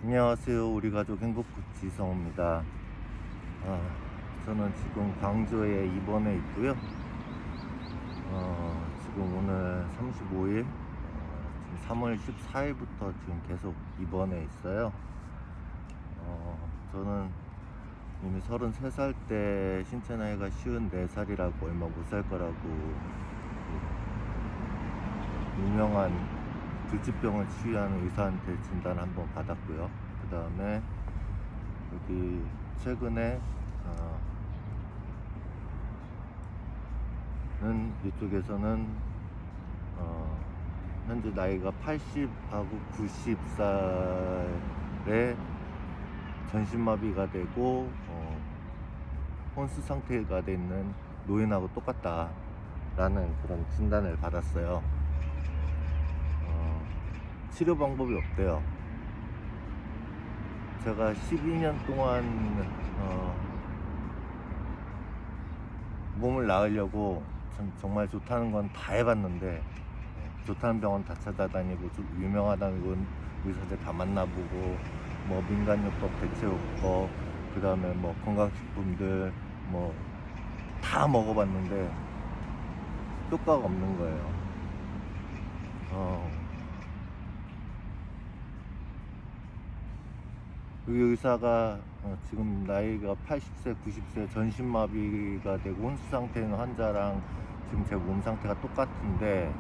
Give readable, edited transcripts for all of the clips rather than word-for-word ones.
안녕하세요. 우리 가족 행복코치 이성호입니다. 저는 지금 광주에 입원해 있고요. 지금 오늘 35일, 지금 3월 14일부터 지금 계속 입원해 있어요. 저는 이미 33살 때 신체 나이가 54살이라고 얼마 못 살 거라고 유명한 불치병을 치유하는 의사한테 진단을 한번 받았고요. 그 다음에 여기 최근에 이쪽에서는 현재 나이가 80하고 90살에 전신마비가 되고 혼수 상태가 돼 있는 노인하고 똑같다라는 그런 진단을 받았어요. 치료 방법이 없대요. 제가 12년 동안 몸을 낳으려고 정말 좋다는 건 다 해봤는데, 좋다는 병원 다 찾아다니고 좀 유명하다는 의사들 다 만나보고, 뭐 민간요법, 대체요법, 그 다음에 뭐 건강식품들 뭐 다 먹어봤는데 효과가 없는 거예요. 그 의사가 지금 나이가 80세, 90세 전신마비가 되고 혼수 상태인 환자랑 지금 제 몸 상태가 똑같은데,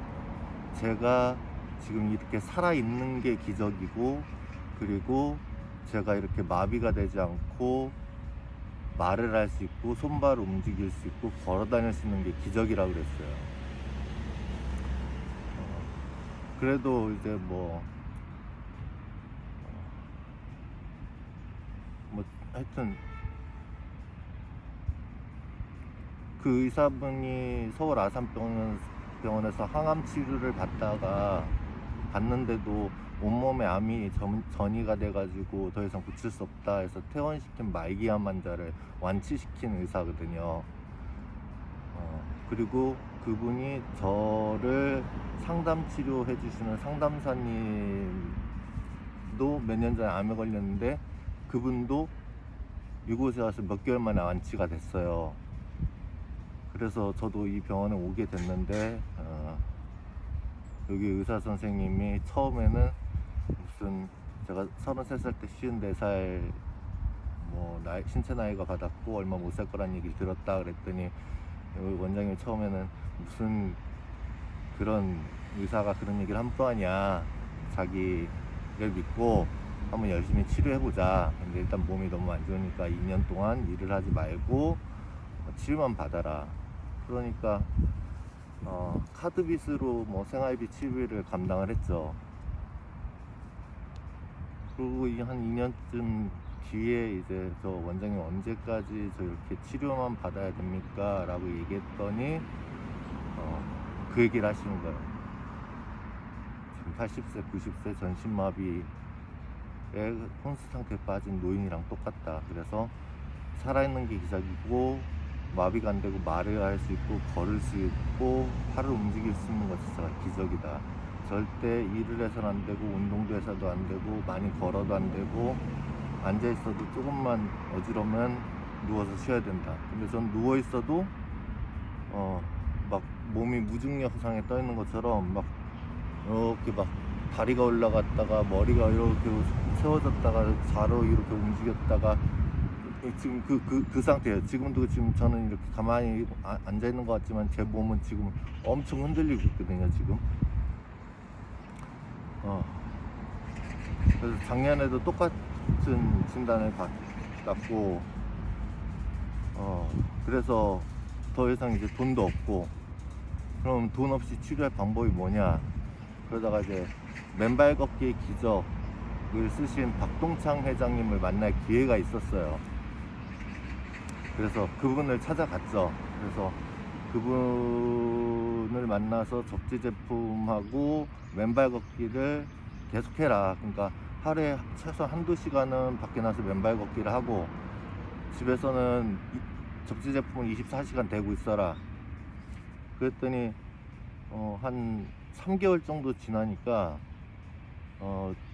제가 지금 이렇게 살아있는 게 기적이고, 그리고 제가 이렇게 마비가 되지 않고 말을 할 수 있고 손발을 움직일 수 있고 걸어 다닐 수 있는 게 기적이라고 그랬어요. 그래도 이제 하여튼 그 의사분이 서울 아산병원에서 항암 치료를 받는데도 온몸에 암이 전이가 돼가지고 더 이상 고칠 수 없다 해서 퇴원시킨 말기암 환자를 완치시킨 의사거든요. 그리고 그분이 저를 상담 치료해 주시는 상담사님도 몇 년 전에 암에 걸렸는데, 그분도 이곳에 와서 몇 개월 만에 완치가 됐어요. 그래서 저도 이 병원에 오게 됐는데, 여기 의사 선생님이 처음에는 무슨 제가 33살 때 54살 신체 나이가 받았고 얼마 못 살 거란 얘기를 들었다 그랬더니, 여기 원장님이 처음에는 무슨 그런 의사가 그런 얘기를 함부로 하냐, 자기를 믿고 한번 열심히 치료해보자. 근데 일단 몸이 너무 안 좋으니까 2년 동안 일을 하지 말고 치료만 받아라. 그러니까 카드빚으로 생활비 치료를 감당을 했죠. 그리고 한 2년쯤 뒤에 이제 저 원장님 언제까지 저 이렇게 치료만 받아야 됩니까? 라고 얘기했더니 그 얘기를 하시는 거예요. 지금 80세, 90세 전신마비에 혼수 상태에 빠진 노인이랑 똑같다. 그래서 살아있는 게 기적이고, 마비가 안 되고 말을 할 수 있고 걸을 수 있고 팔을 움직일 수 있는 것 자체가 기적이다. 절대 일을 해서는 안 되고 운동도 해서도 안 되고 많이 걸어도 안 되고 앉아 있어도 조금만 어지러우면 누워서 쉬어야 된다. 근데 전 누워 있어도 막 몸이 무중력상에 떠 있는 것처럼 막 이렇게 막 다리가 올라갔다가 머리가 이렇게 세워졌다가 좌로 이렇게 움직였다가 지금 그 상태예요. 지금도 지금 저는 이렇게 가만히 앉아 있는 것 같지만 제 몸은 지금 엄청 흔들리고 있거든요, 지금. 그래서 작년에도 똑같은 진단을 받았고, 그래서 더 이상 이제 돈도 없고, 그럼 돈 없이 치료할 방법이 뭐냐? 그러다가 이제 맨발 걷기의 기적을 쓰신 박동창 회장님을 만날 기회가 있었어요. 그래서 그분을 찾아갔죠. 그래서 그분을 만나서 접지 제품하고 맨발 걷기를 계속해라. 그러니까 하루에 최소 한두 시간은 밖에 나서 맨발 걷기를 하고, 집에서는 접지 제품을 24시간 대고 있어라. 그랬더니 한 3개월 정도 지나니까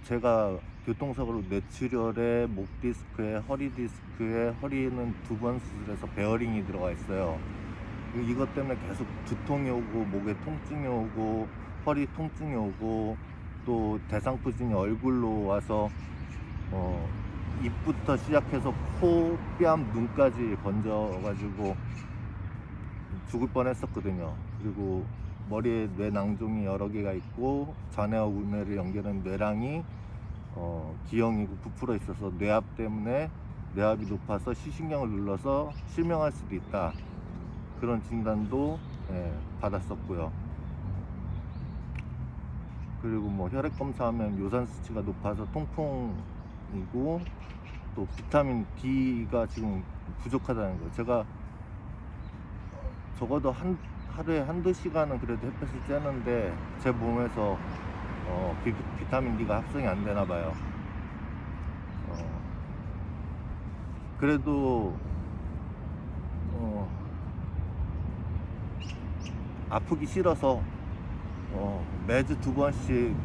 제가 교통사고로 뇌출혈에 목 디스크에 허리 디스크에 허리는 2번 수술해서 베어링이 들어가 있어요. 이것 때문에 계속 두통이 오고 목에 통증이 오고 허리 통증이 오고 또 대상포진이 얼굴로 와서 입부터 시작해서 코, 뺨, 눈까지 번져가지고 죽을 뻔했었거든요. 그리고 머리에 뇌낭종이 여러 개가 있고 좌뇌와 우뇌를 연결하는 뇌랑이 기형이고 부풀어 있어서 뇌압 때문에 뇌압이 높아서 시신경을 눌러서 실명할 수도 있다. 그런 진단도 받았었고요. 그리고 뭐 혈액 검사하면 요산 수치가 높아서 통풍이고 또 비타민 D가 지금 부족하다는 거예요. 제가 적어도 하루에 한두 시간은 그래도 햇볕을 쬐는데 제 몸에서 비타민 D가 합성이 안 되나 봐요. 그래도 아프기 싫어서 매주 2번씩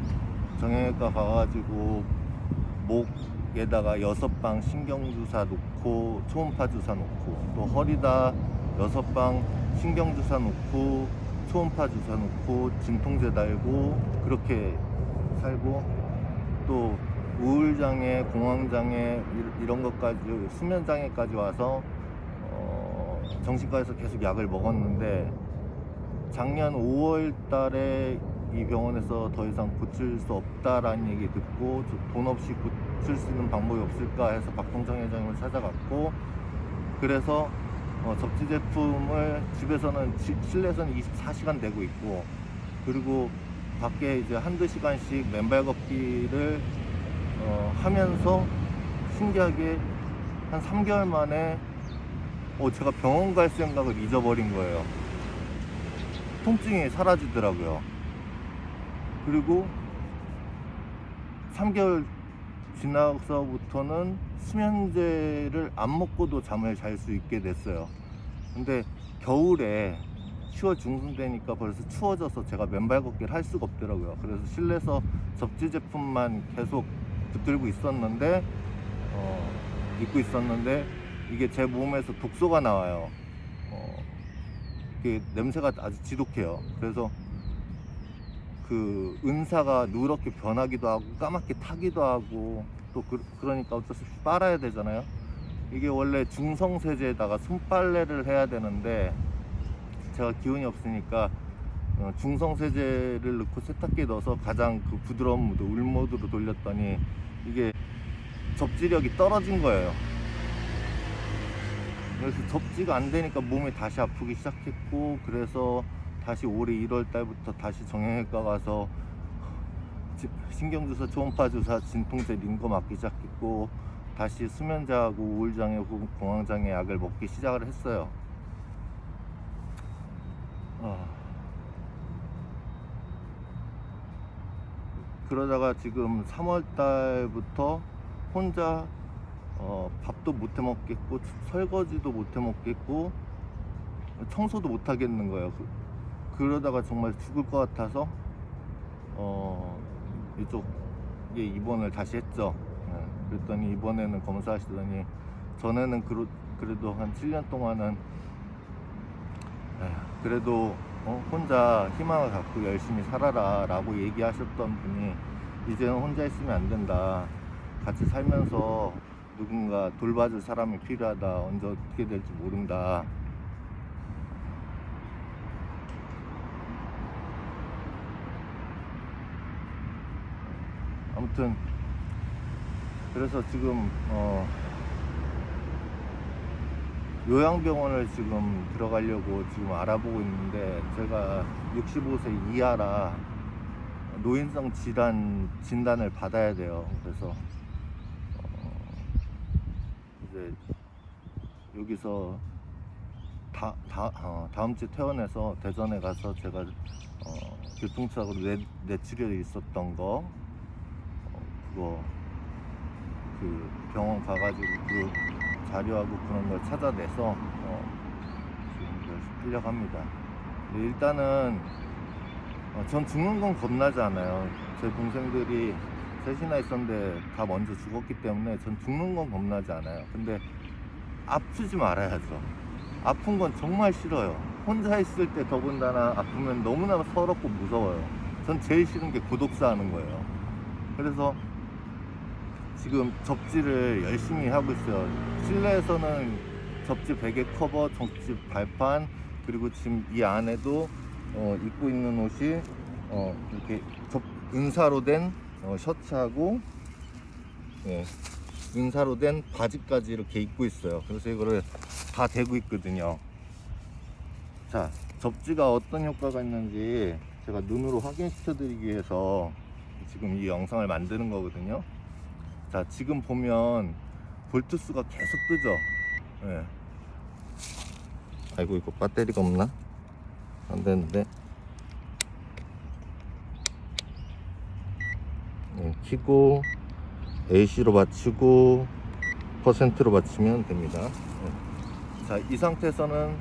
정형외과 가가지고 목에다가 6방 신경주사 놓고 초음파 주사 놓고 또 허리다 6방 신경주사 놓고 초음파 주사 놓고 진통제 달고 그렇게 살고 또 우울장애, 공황장애 이런 것까지 수면장애까지 와서 정신과에서 계속 약을 먹었는데 작년 5월 달에 이 병원에서 더 이상 고칠 수 없다라는 얘기 듣고 돈 없이 고칠 수 있는 방법이 없을까 해서 박동정 회장님을 찾아갔고 그래서 접지 제품을 집에서는 실내에서는 24시간 내고 있고 그리고 밖에 이제 한두 시간씩 맨발 걷기를 하면서 신기하게 한 3개월 만에 제가 병원 갈 생각을 잊어버린 거예요. 통증이 사라지더라고요. 그리고 3개월 지나서부터는 수면제를 안 먹고도 잠을 잘 수 있게 됐어요. 근데 겨울에 10월 중순 되니까 벌써 추워져서 제가 맨발 걷기를 할 수가 없더라고요. 그래서 실내에서 접지 제품만 계속 붙들고 있었는데 입고 있었는데 이게 제 몸에서 독소가 나와요. 이게 냄새가 아주 지독해요. 그래서 그 은사가 누렇게 변하기도 하고 까맣게 타기도 하고 또 그러니까 어쩔 수 없이 빨아야 되잖아요. 이게 원래 중성세제에다가 손빨래를 해야 되는데 제가 기운이 없으니까 중성세제를 넣고 세탁기에 넣어서 가장 그 부드러운 모드, 울 모드로 돌렸더니 이게 접지력이 떨어진 거예요. 그래서 접지가 안 되니까 몸이 다시 아프기 시작했고 그래서 다시 올해 1월 달부터 다시 정형외과 가서 신경주사, 초음파주사, 진통제 링거 맞기 시작했고 다시 수면제하고 우울장애, 공황장애 약을 먹기 시작을 했어요. 그러다가 지금 3월 달부터 혼자 밥도 못 해 먹겠고 설거지도 못 해 먹겠고 청소도 못 하겠는 거예요. 그러다가 정말 죽을 것 같아서 이쪽에 입원을 다시 했죠. 그랬더니 이번에는 검사하시더니 전에는 그래도 한 7년 동안은 그래도 혼자 희망을 갖고 열심히 살아라 라고 얘기하셨던 분이 이제는 혼자 있으면 안 된다, 같이 살면서 누군가 돌봐줄 사람이 필요하다, 언제 어떻게 될지 모른다. 아무튼 그래서 지금 요양병원을 지금 들어가려고 지금 알아보고 있는데 제가 65세 이하라 노인성 질환 진단을 받아야 돼요. 그래서 이제 여기서 다음 주 퇴원해서 대전에 가서 제가 교통사고로 뇌출혈이 있었던 거 그거 그 병원 가가지고 그 자료하고 그런 걸 찾아내서 지금 하려고 합니다. 일단은 전 죽는 건 겁나지 않아요. 제 동생들이 셋이나 있었는데 다 먼저 죽었기 때문에 전 죽는 건 겁나지 않아요. 근데 아프지 말아야죠. 아픈 건 정말 싫어요. 혼자 있을 때 더군다나 아프면 너무나 서럽고 무서워요. 전 제일 싫은 게 고독사 하는 거예요. 그래서 지금 접지를 열심히 하고 있어요. 실내에서는 접지 베개 커버, 접지 발판, 그리고 지금 이 안에도 입고 있는 옷이 이렇게 은사로 된 셔츠하고 은사로 된 바지까지 이렇게 입고 있어요. 그래서 이거를 다 대고 있거든요. 자, 접지가 어떤 효과가 있는지 제가 눈으로 확인시켜 드리기 위해서 지금 이 영상을 만드는 거거든요. 자, 지금 보면 볼트수가 계속 뜨죠. 예. 아이고, 이거 배터리가 없나? 안 되는데. 키고 AC로 맞추고 퍼센트로 맞추면 됩니다. 자, 이 상태에서는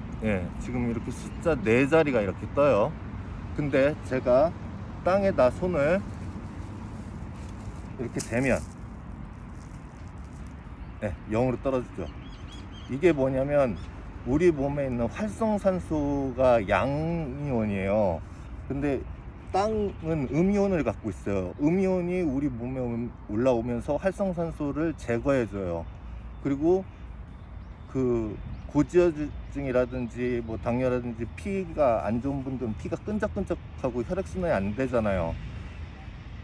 지금 이렇게 숫자 4자리가 이렇게 떠요. 근데 제가 땅에다 손을 이렇게 대면 0으로 떨어지죠. 이게 뭐냐면 우리 몸에 있는 활성산소가 양이온이에요. 근데 땅은 음이온을 갖고 있어요. 음이온이 우리 몸에 올라오면서 활성산소를 제거해줘요. 그리고 그 고지혈증이라든지 뭐 당뇨라든지 피가 안 좋은 분들은 피가 끈적끈적하고 혈액순환이 안 되잖아요.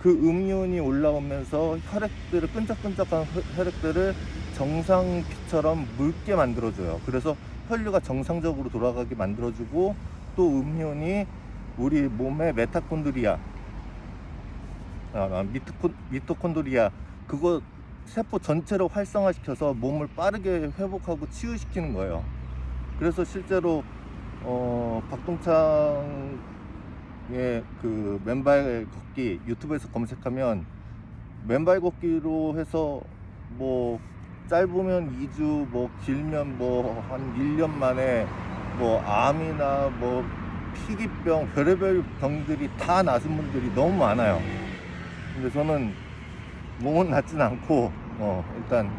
그 음이온이 올라오면서 혈액들을 끈적끈적한 혈액들을 정상 피처럼 묽게 만들어줘요. 그래서 혈류가 정상적으로 돌아가게 만들어주고, 또 음이온이 우리 몸의 미토콘드리아 그거 세포 전체로 활성화시켜서 몸을 빠르게 회복하고 치유시키는 거예요. 그래서 실제로 박동창의 그 맨발 걷기 유튜브에서 검색하면 맨발 걷기로 해서 뭐 짧으면 2주 뭐 길면 뭐 한 1년 만에 뭐 암이나 뭐 피기병 별의별 병들이 다 나신 분들이 너무 많아요. 근데 저는 몸은 낫진 않고 일단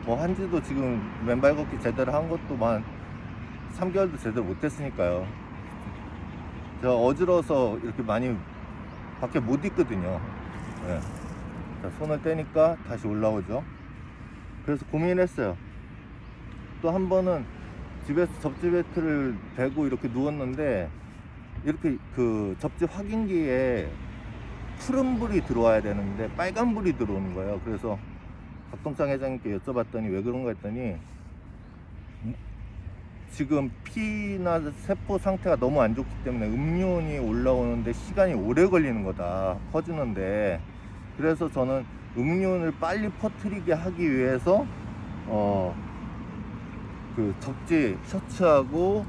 뭐 한지도 지금 맨발 걷기 제대로 한 것도 한 3개월도 제대로 못했으니까요. 제가 어지러워서 이렇게 많이 밖에 못 있거든요. 자, 손을 떼니까 다시 올라오죠. 그래서 고민했어요. 또 한 번은 집에서 접지 벨트를 대고 이렇게 누웠는데 이렇게 그 접지 확인기에 푸른불이 들어와야 되는데 빨간불이 들어오는 거예요. 그래서 박동창 회장님께 여쭤봤더니 왜 그런가 했더니 지금 피나 세포 상태가 너무 안 좋기 때문에 음이온이 올라오는데 시간이 오래 걸리는 거다, 퍼지는데. 그래서 저는 음이온을 빨리 퍼뜨리게 하기 위해서 그 접지 셔츠하고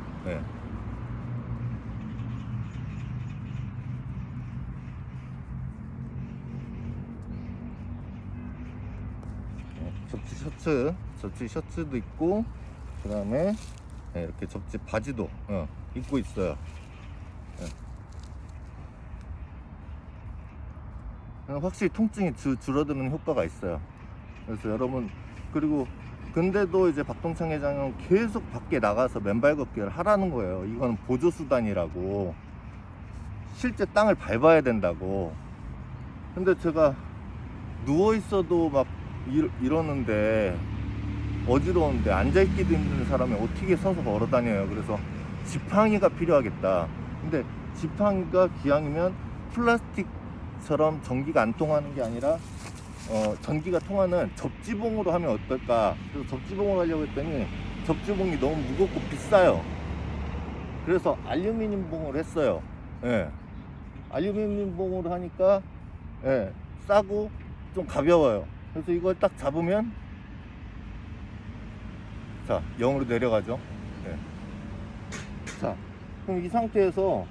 접지 셔츠도 있고, 그 다음에 이렇게 접지 바지도 입고 있어요. 확실히 통증이 줄어드는 효과가 있어요. 그래서 여러분, 그리고 근데도 이제 박동창 회장은 계속 밖에 나가서 맨발 걷기를 하라는 거예요. 이건 보조수단이라고, 실제 땅을 밟아야 된다고. 근데 제가 누워 있어도 막 이러는데 어지러운데 앉아있기도 힘든 사람이 어떻게 서서 걸어 다녀요. 그래서 지팡이가 필요하겠다. 근데 지팡이가 기왕이면 플라스틱처럼 전기가 안 통하는 게 아니라 전기가 통하는 접지봉으로 하면 어떨까. 그래서 접지봉으로 하려고 했더니 접지봉이 너무 무겁고 비싸요. 그래서 알루미늄 봉으로 했어요. 알루미늄 봉으로 하니까 싸고 좀 가벼워요. 그래서 이걸 딱 잡으면 자, 0으로 내려가죠. 자, 그럼 이 상태에서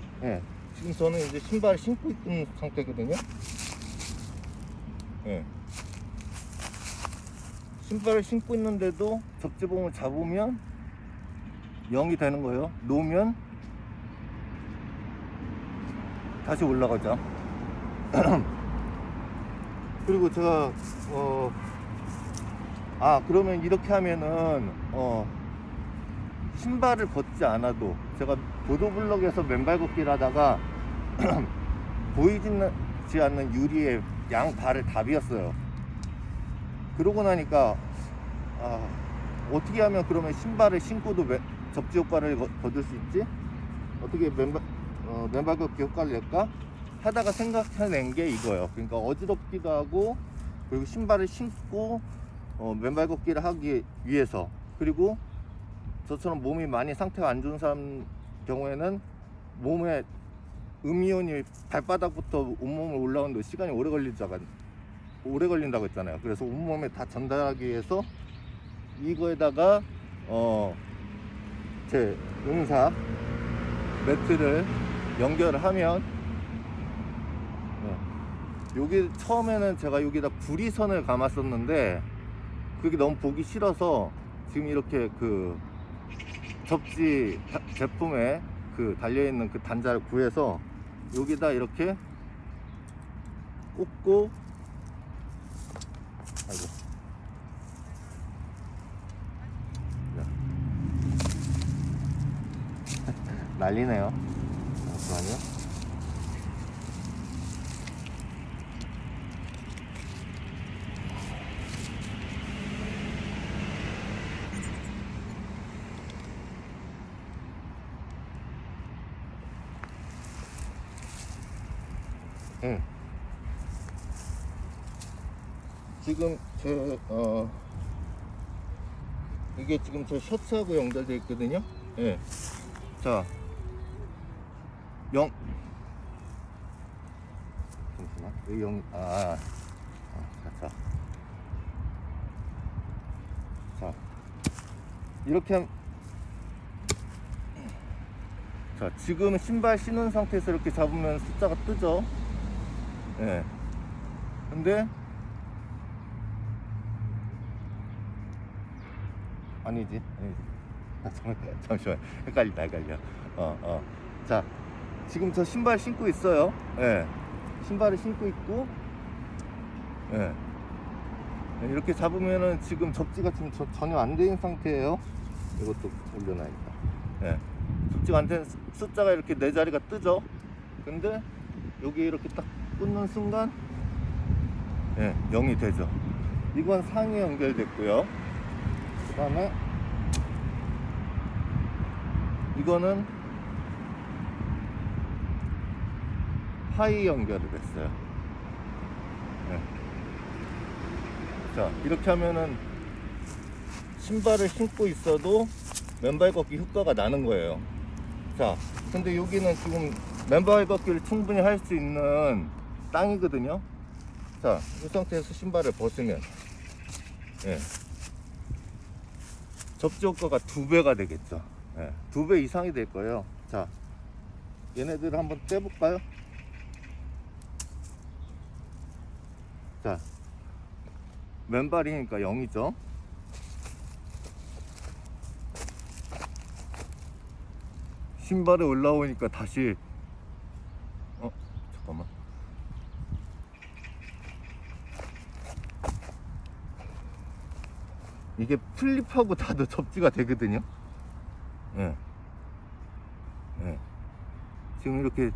지금 저는 이제 신발을 신고 있는 상태거든요. 신발을 신고 있는데도 접지봉을 잡으면 0이 되는 거예요. 놓으면 다시 올라가죠. 그리고 제가 그러면 이렇게 하면은 신발을 벗지 않아도, 제가 보도블럭에서 맨발 걷기를 하다가 보이지 않는 유리에 양발을 다 비었어요. 그러고 나니까 어떻게 하면 그러면 신발을 신고도 접지 효과를 거둘 수 있지? 어떻게 맨발 걷기 효과를 낼까? 하다가 생각해낸 게 이거예요. 그러니까 어지럽기도 하고, 그리고 신발을 신고 맨발 걷기를 하기 위해서, 그리고 저처럼 몸이 많이 상태가 안 좋은 사람 경우에는 몸에 음이온이 발바닥부터 온몸을 올라오는데 시간이 오래 걸린다고 했잖아요. 그래서 온몸에 다 전달하기 위해서 이거에다가 제 응사 매트를 연결을 하면, 여기 처음에는 제가 여기다 구리선을 감았었는데 그게 너무 보기 싫어서 지금 이렇게 그 접지 제품에 그 달려있는 그 단자를 구해서 여기다 이렇게 꽂고, 아이고, 난리네요. 잠깐만요. 지금 이게 지금 저 셔츠하고 연결되어 있거든요. 예. 자, 잠시만. 왜 자, 이렇게 자, 지금 신발 신은 상태에서 이렇게 잡으면 숫자가 뜨죠. 예. 근데 아니지. 잠시만. 헷갈려. 자, 지금 저 신발 신고 있어요. 예. 신발을 신고 있고, 예. 이렇게 잡으면은 지금 접지가 지금 전혀 안 된 상태예요. 이것도 올려놔야겠다. 예. 접지가 안 된 숫자가 이렇게 네 자리가 뜨죠. 근데 여기 이렇게 딱 꽂는 순간, 예, 0이 되죠. 이건 상에 연결됐고요. 그 다음에 이거는 하이 연결을 했어요. 네. 자, 이렇게 하면은 신발을 신고 있어도 맨발 걷기 효과가 나는 거예요. 자, 근데 여기는 지금 맨발 걷기를 충분히 할 수 있는 땅이거든요. 자, 이 상태에서 신발을 벗으면, 예, 접지 효과가 2배가 되겠죠. 예, 2배 이상이 될 거예요. 자, 얘네들을 한번 떼볼까요? 자, 맨발이니까 0이죠. 신발에 올라오니까 다시 잠깐만. 이게 플립하고 닫도 접지가 되거든요. 예. 예. 지금 이렇게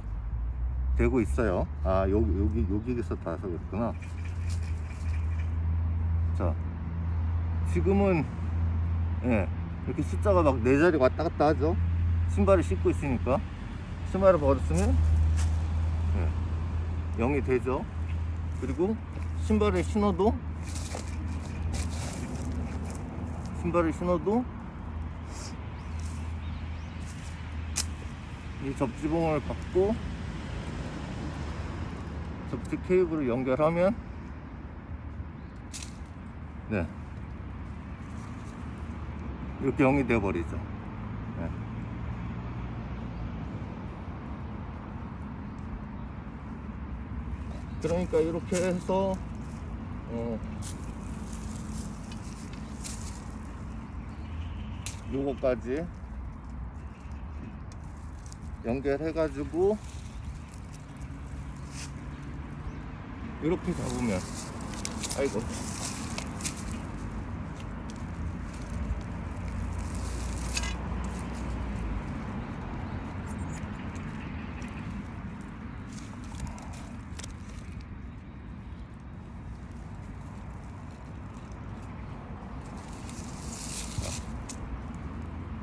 되고 있어요. 여기에서 닿아서 그렇구나. 자, 지금은, 예, 이렇게 숫자가 막 네 자리 왔다 갔다 하죠. 신발을 신고 있으니까. 신발을 벗으면, 예, 0이 되죠. 그리고 신발을 신어도 이 접지봉을 받고 접지 케이블을 연결하면, 네, 이렇게 0이 되어버리죠. 네. 그러니까 이렇게 해서 요거까지 연결해 가지고 이렇게 잡으면 아이고.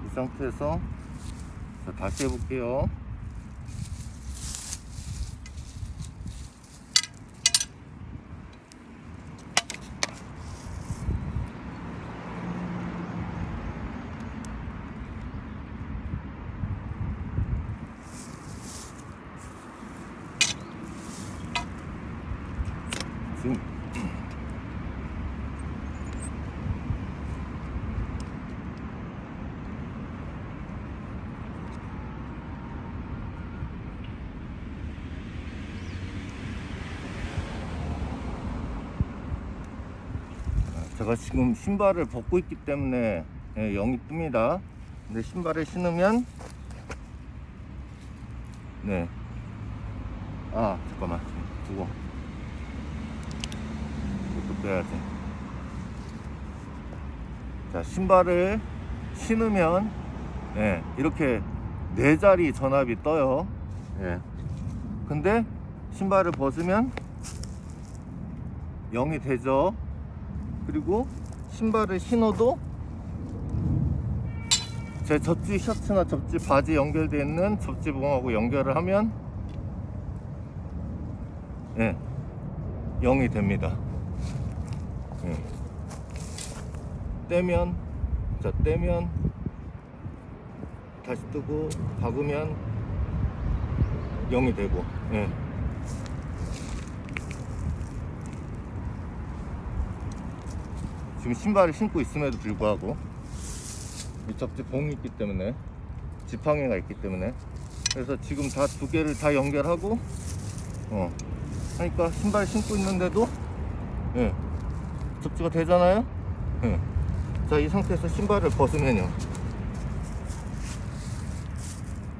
이 상태에서 자, 다시 해볼게요. 지금 제가 지금 신발을 벗고 있기 때문에 0이 뜹니다. 근데 신발을 신으면 네. 아 잠깐만 이거 이것도 빼야지. 자, 신발을 신으면 이렇게 4자리 전압이 떠요. 근데 신발을 벗으면 0이 되죠. 그리고 신발을 신어도 제 접지 셔츠나 접지 바지 연결되어 있는 접지 부분하고 연결을 하면 0이 됩니다. 떼면 다시 뜨고 박으면 0이 되고. 지금 신발을 신고 있음에도 불구하고 이 접지 봉이 있기 때문에 지팡이가 있기 때문에 그래서 지금 다 2개를 다 연결하고 하니까 신발 신고 있는데도 접지가 되잖아요. 자, 이 상태에서 신발을 벗으면요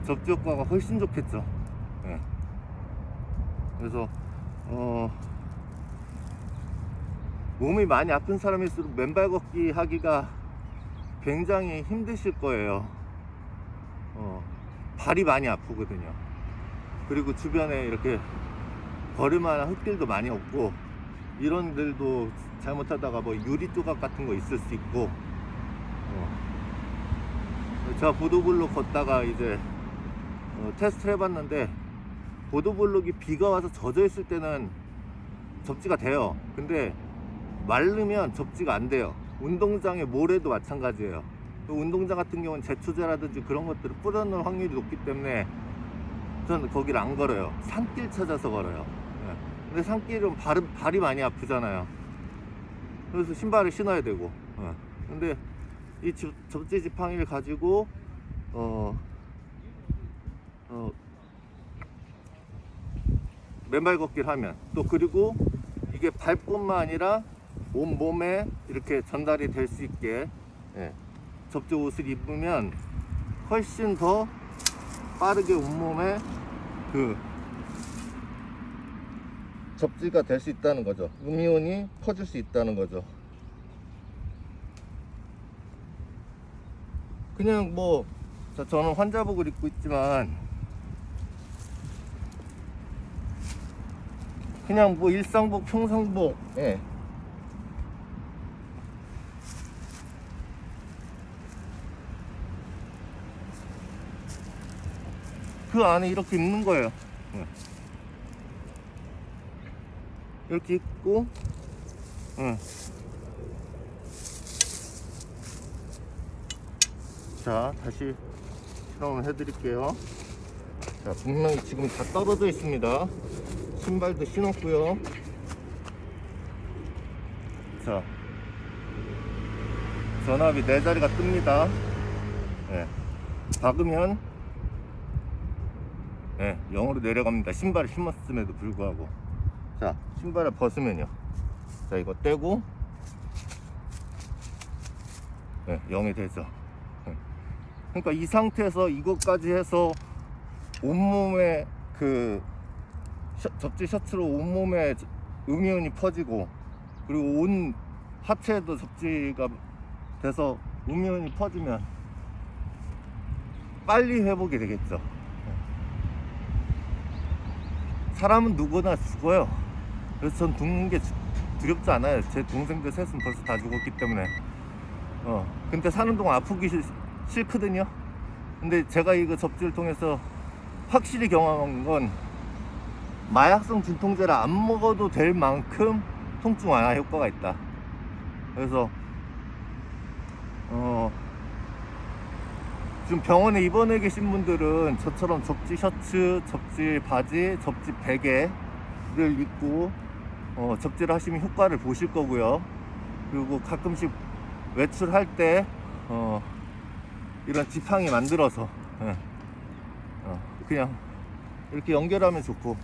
접지 효과가 훨씬 좋겠죠. 그래서 몸이 많이 아픈 사람일수록 맨발 걷기 하기가 굉장히 힘드실 거예요. 발이 많이 아프거든요. 그리고 주변에 이렇게 걸을만한 흙들도 많이 없고 이런 데도 잘못하다가 뭐 유리 조각 같은 거 있을 수 있고. 제가 보도블록 걷다가 이제 테스트를 해봤는데 보도블록이 비가 와서 젖어 있을 때는 접지가 돼요. 근데 마르면 접지가 안 돼요. 운동장의 모래도 마찬가지예요. 운동장 같은 경우는 제초제라든지 그런 것들을 뿌려놓을 확률이 높기 때문에 저는 거기를 안 걸어요. 산길 찾아서 걸어요. 근데 산길은 발이 많이 아프잖아요. 그래서 신발을 신어야 되고. 근데 이 접지 지팡이를 가지고 맨발 걷기를 하면 또 그리고 이게 발뿐만 아니라 온 몸에 이렇게 전달이 될 수 있게 접지 옷을 입으면 훨씬 더 빠르게 온몸에 그 접지가 될 수 있다는 거죠. 음이온이 퍼질 수 있다는 거죠. 그냥 뭐 저는 환자복을 입고 있지만 그냥 뭐 일상복, 평상복 그 안에 이렇게 입는 거예요. 이렇게 입고 자, 다시 실험을 해드릴게요. 자, 분명히 지금 다 떨어져 있습니다. 신발도 신었고요. 자, 전압이 4자리가 뜹니다. 박으면 0으로 내려갑니다. 신발을 신었음에도 불구하고. 자, 신발을 벗으면요, 자, 이거 떼고 0이 되죠. 그러니까 이 상태에서 이것까지 해서 온몸에 그 접지 셔츠로 온몸에 음이온이 퍼지고 그리고 온 하체에도 접지가 돼서 음이온이 퍼지면 빨리 회복이 되겠죠. 사람은 누구나 죽어요. 그래서 전 죽는 게 두렵지 않아요. 제 동생들 셋은 벌써 다 죽었기 때문에. 근데 사는 동안 아프기 싫거든요. 근데 제가 이거 접지를 통해서 확실히 경험한 건 마약성 진통제를 안 먹어도 될 만큼 통증 완화 효과가 있다. 그래서 지금 병원에 입원해 계신 분들은 저처럼 접지 셔츠, 접지 바지, 접지 베개를 입고 접지를 하시면 효과를 보실 거고요. 그리고 가끔씩 외출할 때 이런 지팡이 만들어서 그냥 이렇게 연결하면 좋고,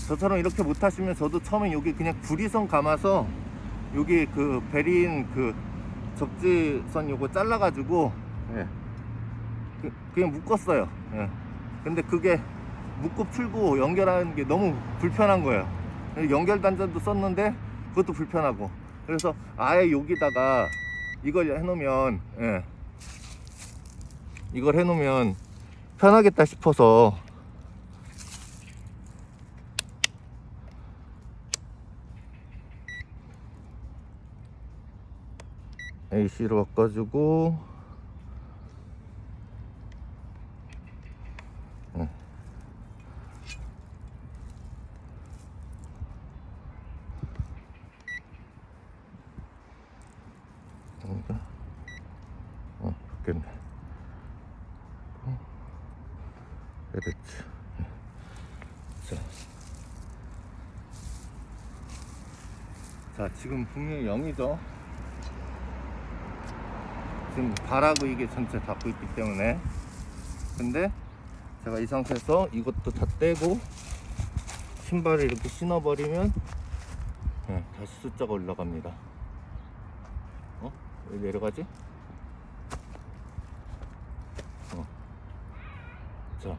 저처럼 이렇게 못 하시면 저도 처음에 여기 그냥 구리선 감아서 여기 그 베린 그 접지선 요거 잘라가지고 그냥 묶었어요. 근데 그게 묶고 풀고 연결하는 게 너무 불편한 거예요. 연결 단자도 썼는데 그것도 불편하고, 그래서 아예 여기다가 이걸 해놓으면 이걸 해놓으면 편하겠다 싶어서 AC로 바꿔주고, 좋겠네. 그렇지. 자, 지금 분명히 0이죠. 지금 발하고 이게 전체 닿고 있기 때문에. 근데 제가 이 상태에서 이것도 다 떼고 신발을 이렇게 신어버리면 다시 숫자가 올라갑니다. 왜 내려가지? 자,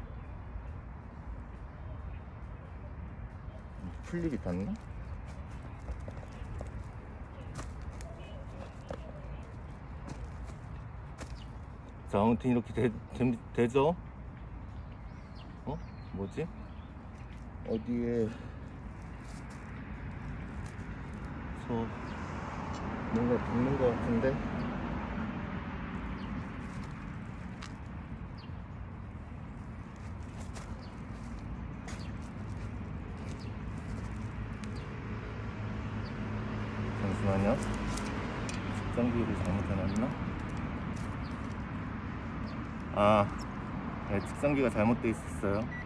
풀립이 닿나? 자, 아무튼 이렇게 되죠? 뭐지? 어디에 뭔가 닿는 것 같은데? 잠시만요. 측정기를 잘못 해놨나? 네, 측정기가 잘못되어 있었어요.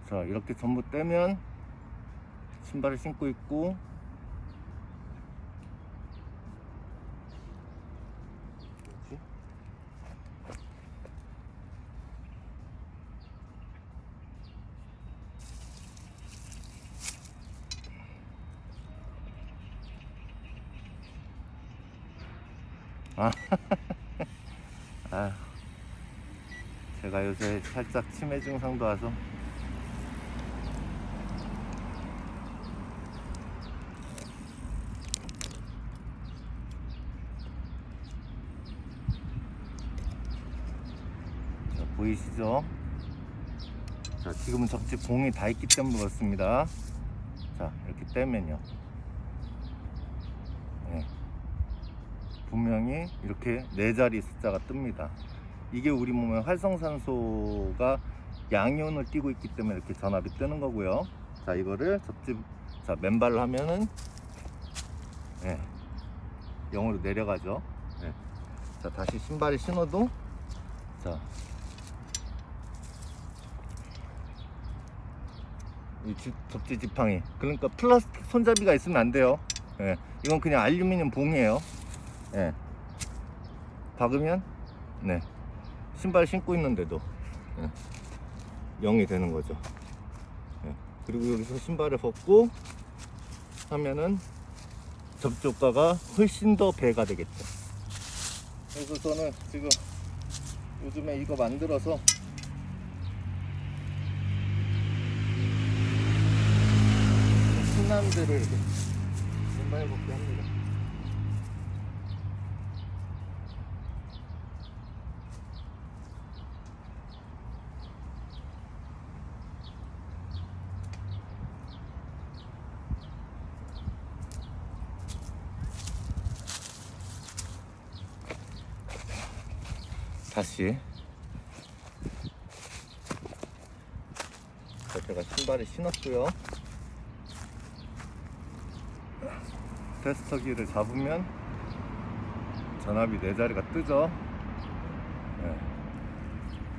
자, 이렇게 전부 떼면 신발을 신고 있고, 제가 요새 살짝 치매 증상도 와서 보이시죠? 자, 지금은 접지 봉이 다 있기 때문에 그렇습니다. 자, 이렇게 떼면요, 분명히 이렇게 4자리 숫자가 뜹니다. 이게 우리 몸에 활성산소가 양이온을 띠고 있기 때문에 이렇게 전압이 뜨는 거고요. 자, 이거를 자, 맨발로 하면은 0으로 내려가죠. 자, 다시 신발을 신어도, 자, 이 접지 지팡이, 그러니까 플라스틱 손잡이가 있으면 안 돼요. 이건 그냥 알루미늄 봉이에요. 박으면 네, 신발 신고 있는데도 0이 되는 거죠. 그리고 여기서 신발을 벗고 하면은 접지 효과가 훨씬 더 배가 되겠죠. 그래서 저는 지금 요즘에 이거 만들어서 신나는 대로 이렇게 맨발 걷기 합니다. 다시 제가 신발을 신었고요. 테스터기를 잡으면 전압이 4자리가 뜨죠.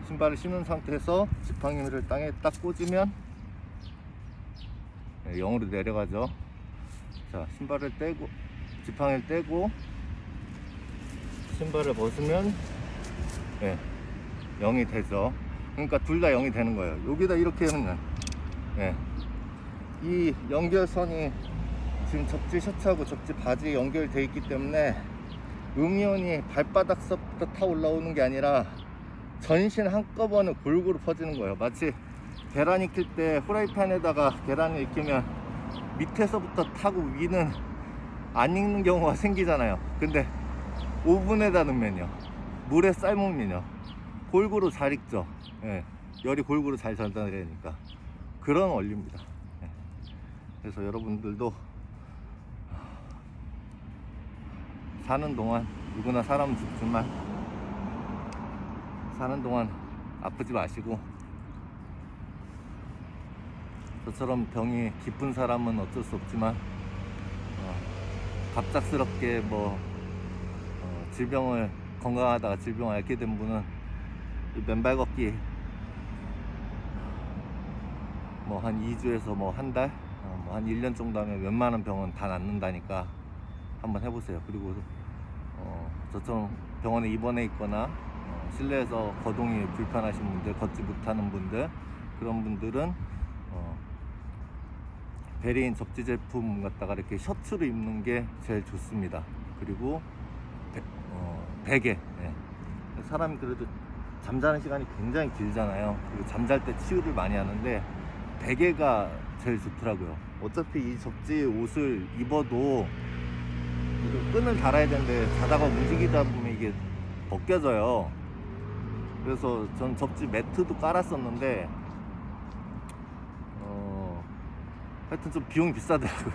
신발을 신은 상태에서 지팡이를 땅에 딱 꽂으면 0으로 내려가죠. 자, 신발을 떼고 지팡이를 떼고 신발을 벗으면 0이 되죠. 그러니까 둘 다 0이 되는 거예요. 여기다 이렇게 하면 이 연결선이 지금 접지 셔츠하고 접지 바지에 연결되어 있기 때문에 음이온이 발바닥서부터 타 올라오는 게 아니라 전신 한꺼번에 골고루 퍼지는 거예요. 마치 계란 익힐 때 후라이팬에다가 계란을 익히면 밑에서부터 타고 위는 안 익는 경우가 생기잖아요. 근데 오븐에다 넣으면요, 물에 삶으면요, 골고루 잘 익죠. 열이 골고루 잘 전달이 되니까 그런 원리입니다. 그래서 여러분들도 사는 동안 누구나 사람은 죽지만 사는 동안 아프지 마시고, 저처럼 병이 깊은 사람은 어쩔 수 없지만 갑작스럽게 질병을 건강하다가 질병을 앓게 된 분은 이 맨발 걷기 한 2주에서 한 달, 한 1년 정도 하면 웬만한 병은 다 낫는다니까 한번 해보세요. 그리고 저처럼 병원에 입원해 있거나 실내에서 거동이 불편하신 분들, 걷지 못하는 분들, 그런 분들은 베리인 접지 제품 갖다가 이렇게 셔츠를 입는 게 제일 좋습니다. 그리고 베개, 사람이 그래도 잠자는 시간이 굉장히 길잖아요. 그리고 잠잘 때 치유를 많이 하는데 베개가 제일 좋더라고요. 어차피 이 접지 옷을 입어도 끈을 달아야 되는데 자다가 움직이다 보면 이게 벗겨져요. 그래서 전 접지 매트도 깔았었는데 하여튼 좀 비용이 비싸더라고요.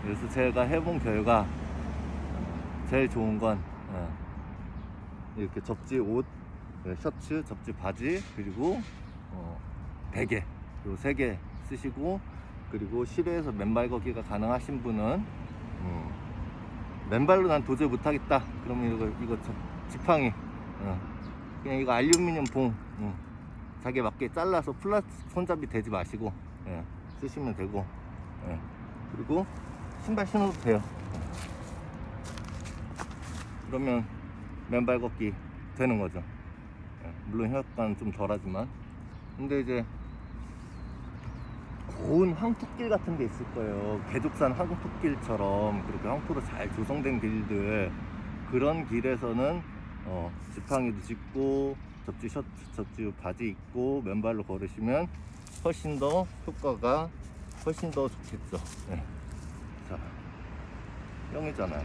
그래서 제가 해본 결과 제일 좋은 건 이렇게 접지 옷, 셔츠, 접지 바지, 그리고 베개, 요 3개 쓰시고, 그리고 실외에서 맨발 걷기가 가능하신 분은 맨발로 난 도저히 못하겠다 그러면 이거 지팡이, 그냥 이거 알루미늄 봉 자기에 맞게 잘라서 플라스틱 손잡이 대지 마시고 쓰시면 되고, 그리고 신발 신어도 돼요. 그러면 맨발 걷기 되는 거죠. 물론 혈관은 좀 덜하지만. 근데 이제 고운 황토길 같은 게 있을 거예요. 개족산 황토길처럼 그렇게 황토로 잘 조성된 길들, 그런 길에서는 지팡이도 짚고 접지 셔츠, 접지 바지 입고 맨발로 걸으시면 훨씬 더 효과가 훨씬 더 좋겠죠. 자, 0이잖아요.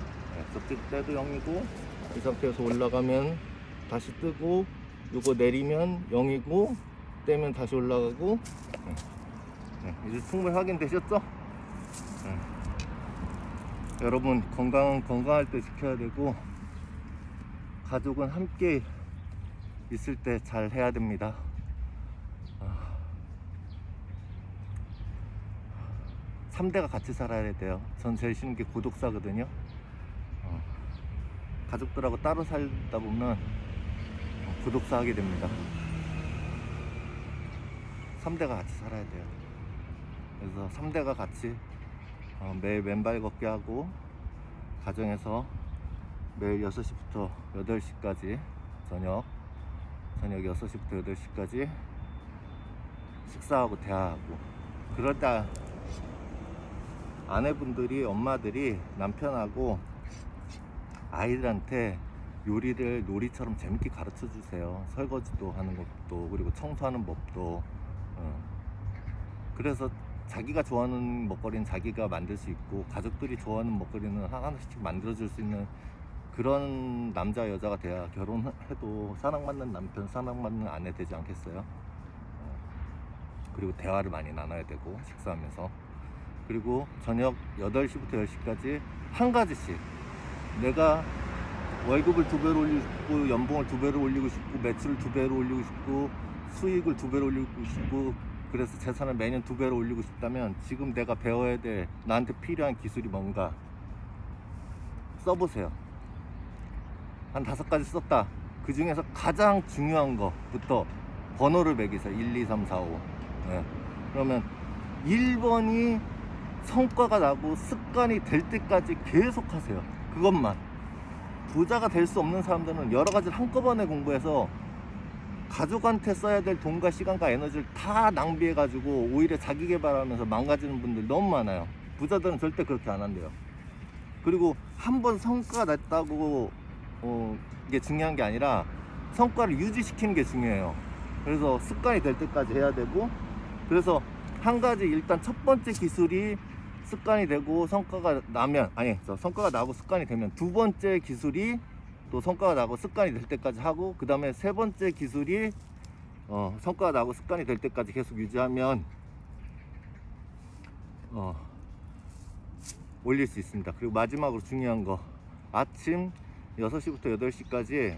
접지 때도 0이고, 이 상태에서 올라가면 다시 뜨고, 요거 내리면 0이고, 떼면 다시 올라가고. 이제 충분히 확인되셨죠? 여러분, 건강은 건강할 때 지켜야 되고, 가족은 함께 있을 때 잘 해야 됩니다. 3대가 같이 살아야 돼요. 전 제일 싫은 게 고독사거든요. 가족들하고 따로 살다 보면 고독사 하게 됩니다. 3대가 같이 살아야 돼요. 그래서 3대가 같이 매일 맨발 걷기 하고 가정에서 매일 6시부터 8시까지 저녁 6시부터 8시까지 식사하고 대화하고, 그럴 때 아내분들이, 엄마들이 남편하고 아이들한테 요리를 놀이처럼 재밌게 가르쳐 주세요. 설거지도 하는 것도, 그리고 청소하는 법도. 그래서 자기가 좋아하는 먹거리는 자기가 만들 수 있고, 가족들이 좋아하는 먹거리는 하나씩 만들어 줄 수 있는 그런 남자 여자가 돼야 결혼해도 사랑받는 남편, 사랑받는 아내 되지 않겠어요? 그리고 대화를 많이 나눠야 되고, 식사하면서. 그리고 저녁 8시부터 10시까지 한 가지씩, 내가 월급을 2배로 올리고 싶고, 연봉을 2배로 올리고 싶고, 매출을 2배로 올리고 싶고, 수익을 2배로 올리고 싶고, 그래서 재산을 매년 2배로 올리고 싶다면 지금 내가 배워야 될, 나한테 필요한 기술이 뭔가 써보세요. 한 5가지 썼다. 그 중에서 가장 중요한 거부터 번호를 매기세요. 1, 2, 3, 4, 5. 네. 그러면 1번이 성과가 나고 습관이 될 때까지 계속 하세요. 그것만. 부자가 될 수 없는 사람들은 여러 가지를 한꺼번에 공부해서 가족한테 써야 될 돈과 시간과 에너지를 다 낭비해가지고 오히려 자기 개발하면서 망가지는 분들 너무 많아요. 부자들은 절대 그렇게 안 한대요. 그리고 한번 성과가 났다고 이게 중요한 게 아니라 성과를 유지시키는 게 중요해요. 그래서 습관이 될 때까지 해야 되고, 그래서 한 가지, 일단 첫 번째 기술이 습관이 되고 성과가 나면, 성과가 나고 습관이 되면 두 번째 기술이 또 성과가 나고 습관이 될 때까지 하고, 그 다음에 세 번째 기술이 성과가 나고 습관이 될 때까지 계속 유지하면 올릴 수 있습니다. 그리고 마지막으로 중요한 거, 아침 6시부터 8시까지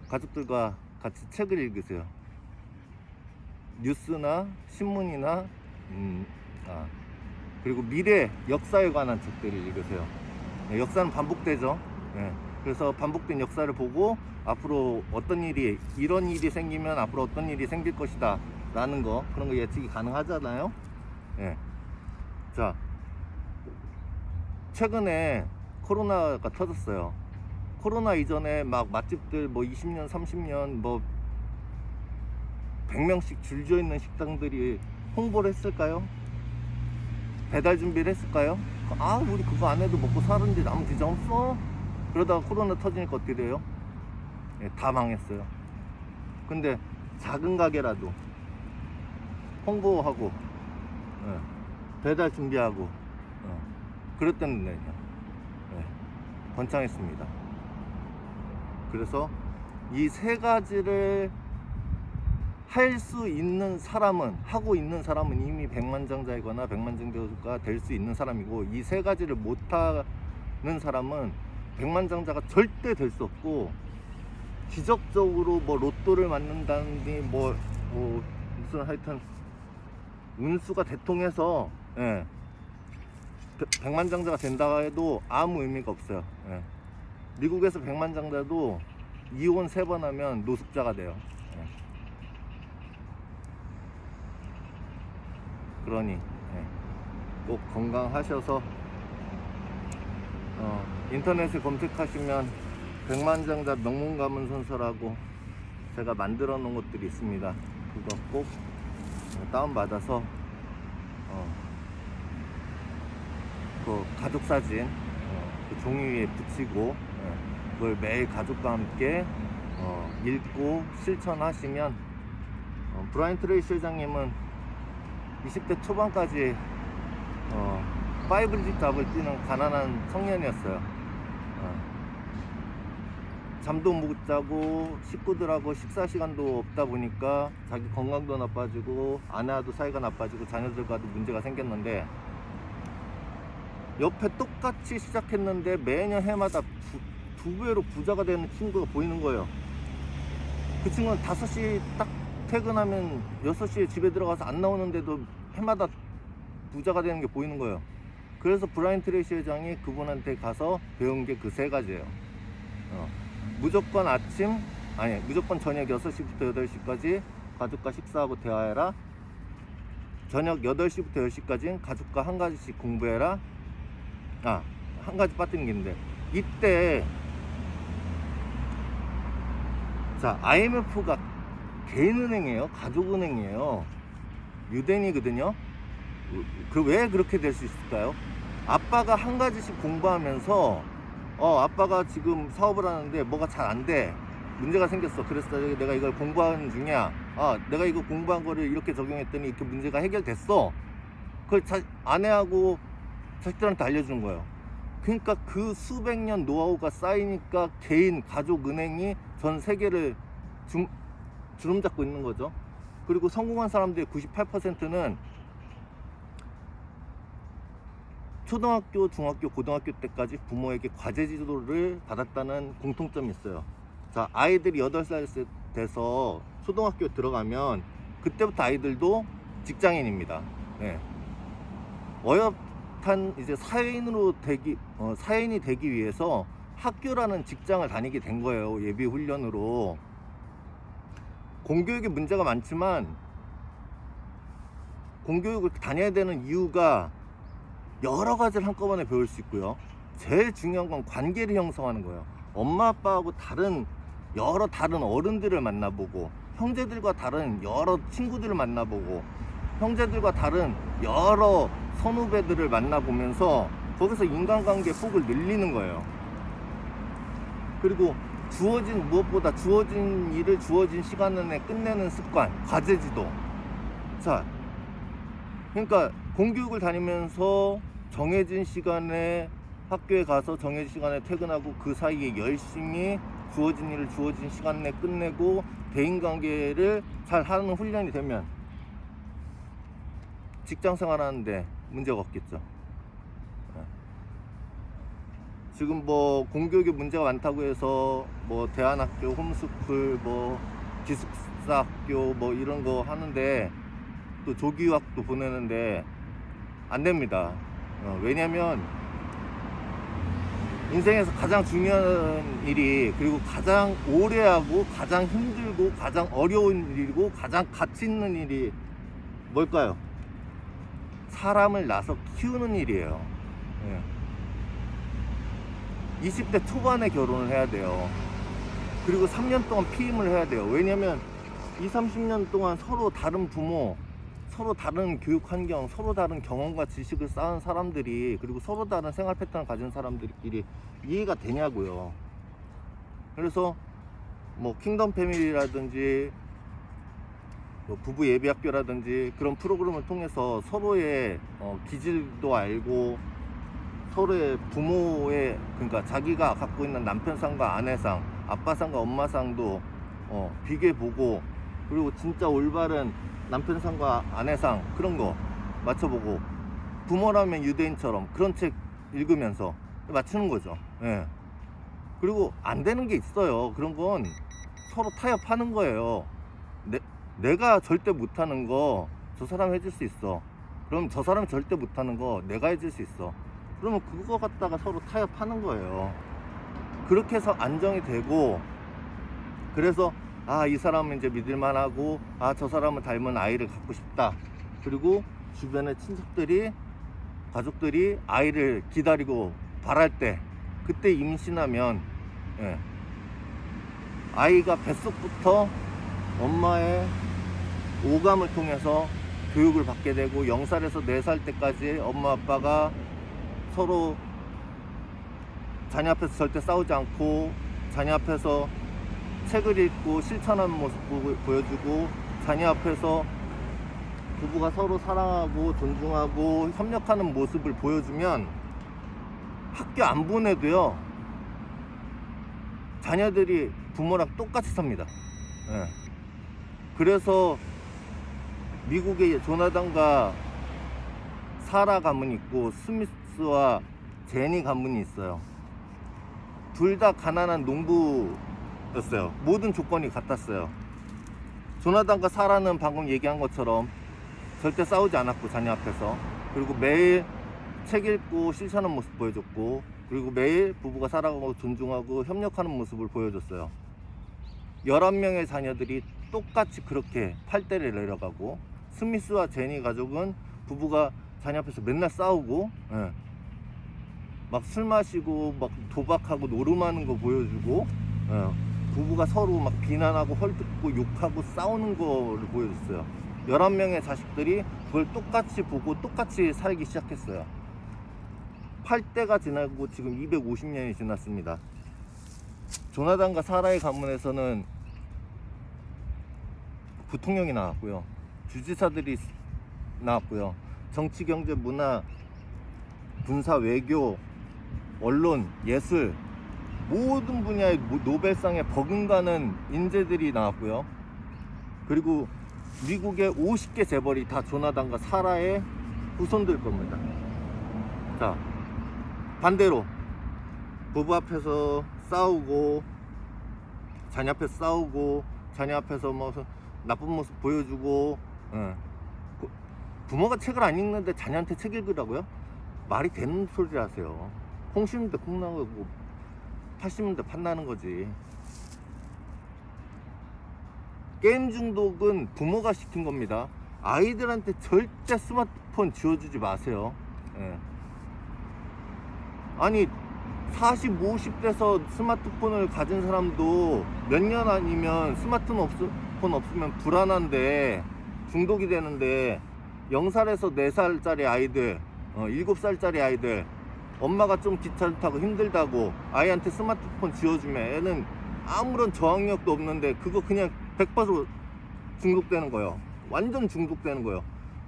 가족들과 같이 책을 읽으세요. 뉴스나 신문이나 그리고 미래 역사에 관한 책들을 읽으세요. 역사는 반복되죠. 그래서 반복된 역사를 보고 앞으로 이런 일이 생기면 앞으로 어떤 일이 생길 것이다 라는 거, 그런 거 예측이 가능하잖아요. 자, 최근에 코로나가 터졌어요. 코로나 이전에 막 맛집들 20년 30년 100명씩 줄지어 있는 식당들이 홍보를 했을까요? 배달 준비를 했을까요? 우리 그거 안 해도 먹고 사는데 남은 지장 없어? 그러다가 코로나 터지니까 어떻게 돼요? 다 망했어요. 근데 작은 가게라도 홍보하고 배달 준비하고 그랬다는 번창했습니다. 그래서 이 세 가지를 할 수 있는 사람은, 하고 있는 사람은 이미 백만장자이거나 백만장자가 될 수 있는 사람이고, 이 세 가지를 못하는 사람은 백만장자가 절대 될 수 없고, 기적적으로 로또를 맞는다든지 무슨 하여튼 운수가 대통해서 백만장자가 된다 해도 아무 의미가 없어요. 미국에서 백만장자도 이혼 3번 하면 노숙자가 돼요. 그러니 꼭 건강하셔서 인터넷에 검색하시면 백만장자 명문가문선서라고 제가 만들어 놓은 것들이 있습니다. 그거 꼭 다운받아서 그 가족사진 그 종이 위에 붙이고 그걸 매일 가족과 함께 읽고 실천하시면, 브라이언 트레이시 회장님은 20대 초반까지 5직 잡을 뛰는 가난한 청년이었어요. 잠도 못 자고 식구들하고 식사 시간도 없다 보니까 자기 건강도 나빠지고 아내와도 사이가 나빠지고 자녀들과도 문제가 생겼는데, 옆에 똑같이 시작했는데 매년 해마다 2배로 부자가 되는 친구가 보이는 거예요. 그 친구는 5시 딱 퇴근하면 6시에 집에 들어가서 안 나오는데도 해마다 부자가 되는 게 보이는 거예요. 그래서 브라이언 트레이시 회장이 그분한테 가서 배운 게 그 3가지예요. 무조건 저녁 6시부터 8시까지 가족과 식사하고 대화해라. 저녁 8시부터 10시까지는 가족과 한 가지씩 공부해라. 한 가지 빠뜨린 게 있는데, 이때 자, IMF가 개인은행이에요, 가족은행이에요, 유대인이거든요. 왜 그렇게 될 수 있을까요? 아빠가 한 가지씩 공부하면서 아빠가 지금 사업을 하는데 뭐가 잘 안 돼, 문제가 생겼어. 그래서 내가 이걸 공부하는 중이야. 내가 이거 공부한 거를 이렇게 적용했더니 이렇게 문제가 해결됐어. 그걸 아내하고 자식들한테 알려주는 거예요. 그러니까 그 수백 년 노하우가 쌓이니까 개인, 가족, 은행이 전 세계를 주름 잡고 있는 거죠. 그리고 성공한 사람들의 98%는 초등학교, 중학교, 고등학교 때까지 부모에게 과제 지도를 받았다는 공통점이 있어요. 자, 아이들이 8살 돼서 초등학교 들어가면 그때부터 아이들도 직장인입니다. 네. 어엿한 이제 사회인이 되기 위해서 학교라는 직장을 다니게 된 거예요. 예비 훈련으로. 공교육에 문제가 많지만 공교육을 다녀야 되는 이유가 여러 가지를 한꺼번에 배울 수 있고요. 제일 중요한 건 관계를 형성하는 거예요. 엄마 아빠하고 여러 다른 어른들을 만나보고, 형제들과 다른 여러 친구들을 만나보고, 형제들과 다른 여러 선후배들을 만나보면서 거기서 인간관계 폭을 늘리는 거예요. 그리고 무엇보다 주어진 일을 주어진 시간 안에 끝내는 습관, 과제지도. 자, 그러니까 공교육을 다니면서 정해진 시간에 학교에 가서 정해진 시간에 퇴근하고 그 사이에 열심히 주어진 일을 주어진 시간 내에 끝내고 대인관계를 잘 하는 훈련이 되면 직장 생활하는데 문제가 없겠죠. 지금 뭐 공교육에 문제가 많다고 해서 뭐 대안학교, 홈스쿨, 뭐 기숙사 학교 뭐 이런 거 하는데, 또 조기유학도 보내는데 안 됩니다. 왜냐면 인생에서 가장 중요한 일이, 그리고 가장 오래 하고 가장 힘들고 가장 어려운 일이고 가장 가치 있는 일이 뭘까요? 사람을 낳아서 키우는 일이에요. 20대 초반에 결혼을 해야 돼요. 그리고 3년 동안 피임을 해야 돼요. 왜냐면 20, 30년 동안 서로 다른 부모, 서로 다른 교육 환경, 서로 다른 경험과 지식을 쌓은 사람들이, 그리고 서로 다른 생활 패턴을 가진 사람들끼리 이해가 되냐고요. 그래서 뭐 킹덤 패밀리라든지 뭐 부부 예비 학교라든지 그런 프로그램을 통해서 서로의 기질도 알고, 서로의 부모의, 그러니까 자기가 갖고 있는 남편상과 아내상, 아빠상과 엄마상도 비교해보고, 그리고 진짜 올바른 남편상과 아내상 그런 거 맞춰보고, 부모라면 유대인처럼 그런 책 읽으면서 맞추는 거죠. 예. 그리고 안 되는 게 있어요. 그런 건 서로 타협하는 거예요. 내가 절대 못하는 거 저 사람 해줄 수 있어. 그럼 저 사람이 절대 못하는 거 내가 해줄 수 있어. 그러면 그거 갖다가 서로 타협하는 거예요. 그렇게 해서 안정이 되고, 그래서 이 사람은 이제 믿을만하고, 저 사람은 닮은 아이를 갖고 싶다. 그리고 주변의 친척들이, 가족들이 아이를 기다리고 바랄 때, 그때 임신하면 아이가 뱃속부터 엄마의 오감을 통해서 교육을 받게 되고, 0살에서 4살 때까지 엄마 아빠가 서로 자녀 앞에서 절대 싸우지 않고, 자녀 앞에서 책을 읽고 실천하는 모습 보여주고, 자녀 앞에서 부부가 서로 사랑하고 존중하고 협력하는 모습을 보여주면 학교 안 보내도요, 자녀들이 부모랑 똑같이 삽니다. 그래서 미국에 조나단과 사라 가문이 있고 스미스와 제니 가문이 있어요. 둘 다 가난한 농부였어요. 모든 조건이 같았어요. 조나단과 사라는 방금 얘기한 것처럼 절대 싸우지 않았고, 자녀 앞에서. 그리고 매일 책 읽고 실천하는 모습 보여줬고, 그리고 매일 부부가 사랑하고 존중하고 협력하는 모습을 보여줬어요. 11명의 자녀들이 똑같이 그렇게 팔대를 내려가고, 스미스와 제니 가족은 부부가 자녀 앞에서 맨날 싸우고 막 술 마시고 막 도박하고 노름하는 거 보여주고, 부부가 서로 막 비난하고 헐뜯고 욕하고 싸우는 거를 보여줬어요. 11명의 자식들이 그걸 똑같이 보고 똑같이 살기 시작했어요. 8대가 지나고 지금 250년이 지났습니다. 조나단과 사라의 가문에서는 부통령이 나왔고요, 주지사들이 나왔고요, 정치, 경제, 문화, 군사, 외교, 언론, 예술 모든 분야의 노벨상에 버금가는 인재들이 나왔고요. 그리고 미국의 50개 재벌이 다 조나단과 사라의 후손들 겁니다. 자, 반대로 부부 앞에서 싸우고 자녀 앞에서 싸우고 자녀 앞에서 뭐 나쁜 모습 보여주고, 부모가 책을 안 읽는데 자녀한테 책 읽으라고요? 말이 되는 소리를 하세요. 콩 심는데 콩 나고 팥 심는데 팥 나는 거지. 게임 중독은 부모가 시킨 겁니다. 아이들한테 절대 스마트폰 지워주지 마세요. 아니 40, 50대에서 스마트폰을 가진 사람도 몇 년 아니면 스마트폰 없으면 불안한데 중독이 되는데, 0살에서 4살짜리 아이들, 7살짜리 아이들, 엄마가 좀 귀찮다고 힘들다고 아이한테 스마트폰 지워주면 애는 아무런 저항력도 없는데 그거 그냥 100% 중독되는 거예요. 완전 중독되는 거예요.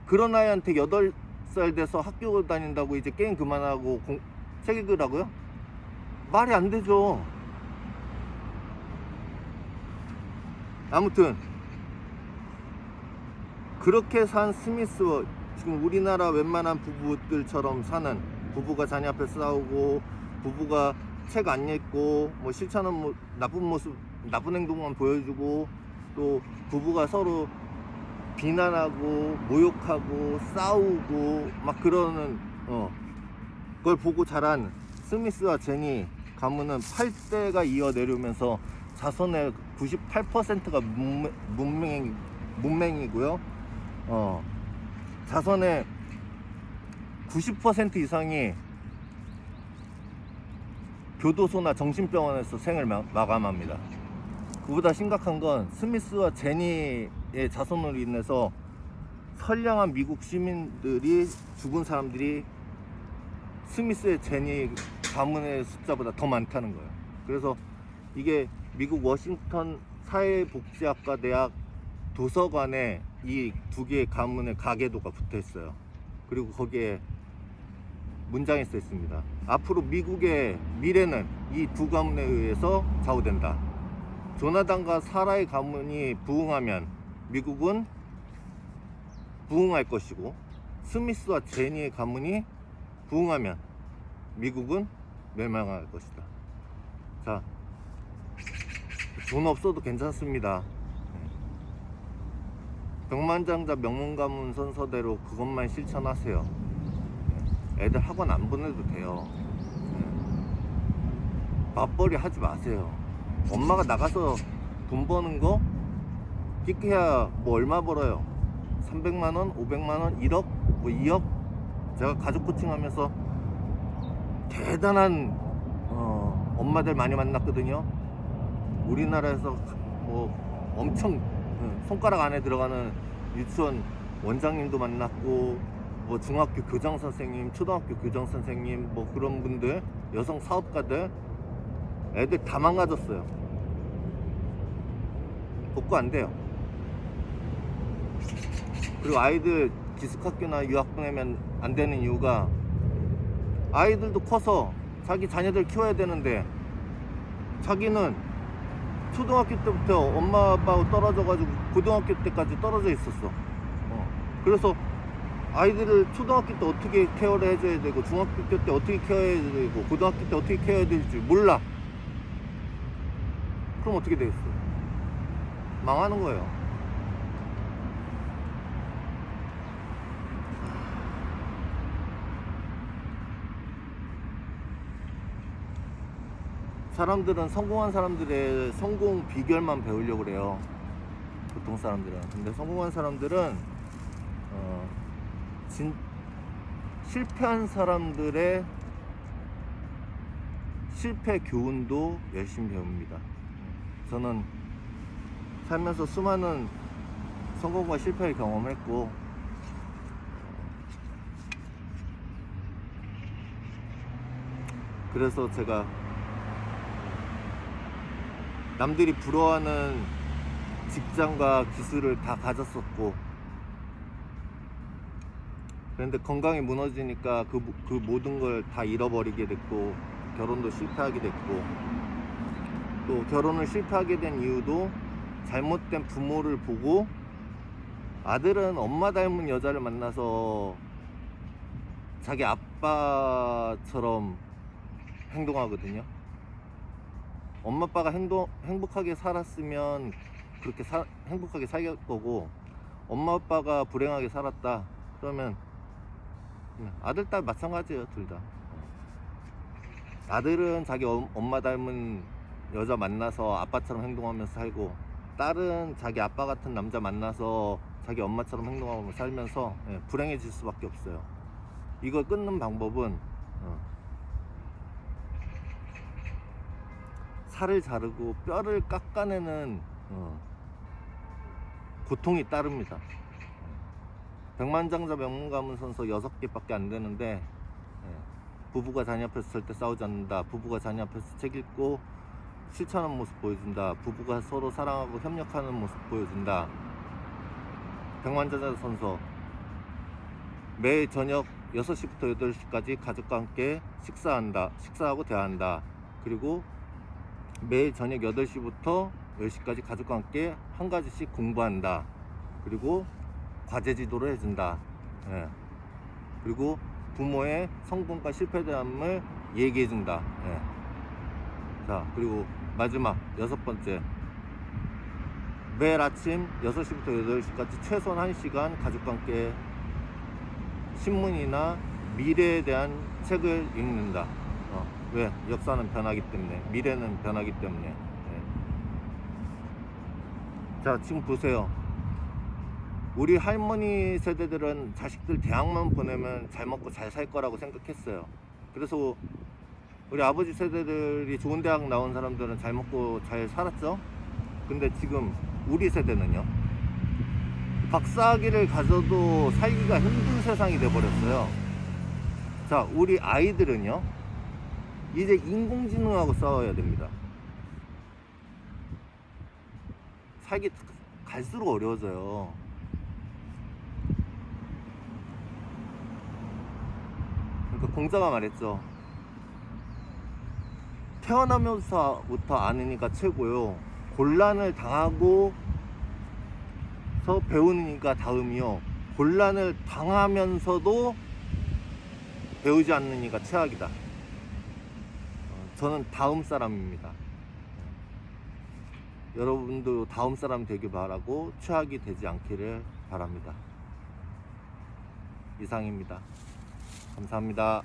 그런 아이한테 8살 돼서 학교 다닌다고 이제 게임 그만하고 책 읽으라고요? 말이 안 되죠. 아무튼 그렇게 산 스미스, 지금 우리나라 웬만한 부부들처럼 사는, 부부가 자녀 앞에 싸우고 부부가 책 안 읽고 뭐 싫다는 뭐 나쁜 모습, 나쁜 행동만 보여주고, 또 부부가 서로 비난하고 모욕하고 싸우고 막 그러는 그걸 보고 자란 스미스와 제니 가문은 8대가 이어 내려오면서 자손의 98%가 문맹이고요. 자손의 90% 이상이 교도소나 정신병원에서 생을 마감합니다. 그보다 심각한 건 스미스와 제니의 자손으로 인해서 선량한 미국 시민들이, 죽은 사람들이 스미스의 제니 가문의 숫자보다 더 많다는 거예요. 그래서 이게 미국 워싱턴 사회복지학과 대학 도서관에 이 두 개의 가문의 가계도가 붙어 있어요. 그리고 거기에 문장이 써 있습니다. 앞으로 미국의 미래는 이 두 가문에 의해서 좌우된다. 조나단과 사라의 가문이 부흥하면 미국은 부흥할 것이고, 스미스와 제니의 가문이 부흥하면 미국은 멸망할 것이다. 자, 돈 없어도 괜찮습니다. 백만장자 명문가문 순서대로 그것만 실천하세요. 애들 학원 안 보내도 돼요. 맞벌이 하지 마세요. 엄마가 나가서 돈 버는 거 끼케야 뭐 얼마 벌어요? 300만원, 500만원, 1억, 뭐 2억? 제가 가족 코칭하면서 대단한 엄마들 많이 만났거든요. 우리나라에서 뭐 엄청 손가락 안에 들어가는 유치원 원장님도 만났고, 뭐 중학교 교장 선생님, 초등학교 교장 선생님, 뭐 그런 분들, 여성 사업가들, 애들 다 망가졌어요. 복구 안 돼요. 그리고 아이들 기숙학교나 유학 보내면 안 되는 이유가, 아이들도 커서 자기 자녀들 키워야 되는데 자기는 초등학교 때부터 엄마 아빠하고 떨어져가지고 고등학교 때까지 떨어져 있었어. 그래서 아이들을 초등학교 때 어떻게 케어를 해줘야 되고, 중학교 때 어떻게 케어해야 되고, 고등학교 때 어떻게 케어해야 될지 몰라. 그럼 어떻게 되겠어? 망하는 거예요. 사람들은 성공한 사람들의 성공 비결만 배우려고 그래요. 보통 사람들은. 근데 성공한 사람들은 실패한 사람들의 실패 교훈도 열심히 배웁니다. 저는 살면서 수많은 성공과 실패를 경험했고, 그래서 제가 남들이 부러워하는 직장과 기술을 다 가졌었고, 그런데 건강이 무너지니까 그 모든 걸 다 잃어버리게 됐고, 결혼도 실패하게 됐고, 또 결혼을 실패하게 된 이유도 잘못된 부모를 보고, 아들은 엄마 닮은 여자를 만나서 자기 아빠처럼 행동하거든요. 엄마 아빠가 행복하게 살았으면 그렇게 행복하게 살 거고, 엄마 아빠가 불행하게 살았다 그러면 아들 딸 마찬가지예요. 둘 다. 아들은 자기 엄마 닮은 여자 만나서 아빠처럼 행동하면서 살고, 딸은 자기 아빠 같은 남자 만나서 자기 엄마처럼 행동하고 살면서 불행해질 수밖에 없어요. 이걸 끊는 방법은 살을 자르고 뼈를 깎아내는 고통이 따릅니다. 백만장자 명문가문선서 6개밖에 안 되는데, 부부가 자녀 앞에서 절대 싸우지 않는다, 부부가 자녀 앞에서 책 읽고 실천하는 모습 보여준다, 부부가 서로 사랑하고 협력하는 모습 보여준다. 백만장자 선서, 매일 저녁 6시부터 8시까지 가족과 함께 식사하고 대화한다. 그리고 매일 저녁 8시부터 10시까지 가족과 함께 한 가지씩 공부한다. 그리고 과제 지도를 해준다. 그리고 부모의 성공과 실패에 대함을 얘기해준다. 자, 그리고 마지막 6번째, 매일 아침 6시부터 8시까지 최소한 1시간 가족과 함께 신문이나 미래에 대한 책을 읽는다. 왜? 역사는 변하기 때문에, 미래는 변하기 때문에. 자, 지금 보세요. 우리 할머니 세대들은 자식들 대학만 보내면 잘 먹고 잘 살 거라고 생각했어요. 그래서 우리 아버지 세대들이 좋은 대학 나온 사람들은 잘 먹고 잘 살았죠. 근데 지금 우리 세대는요, 박사학위를 가져도 살기가 힘든 세상이 돼버렸어요. 자, 우리 아이들은요, 이제 인공지능하고 싸워야 됩니다. 살기 갈수록 어려워져요. 그러니까 공자가 말했죠. 태어나면서부터 아느니까 최고요, 곤란을 당하고서 배우니까 다음이요, 곤란을 당하면서도 배우지 않느니까 최악이다. 저는 다음 사람입니다. 여러분도 다음 사람 되길 바라고 최악이 되지 않기를 바랍니다. 이상입니다. 감사합니다.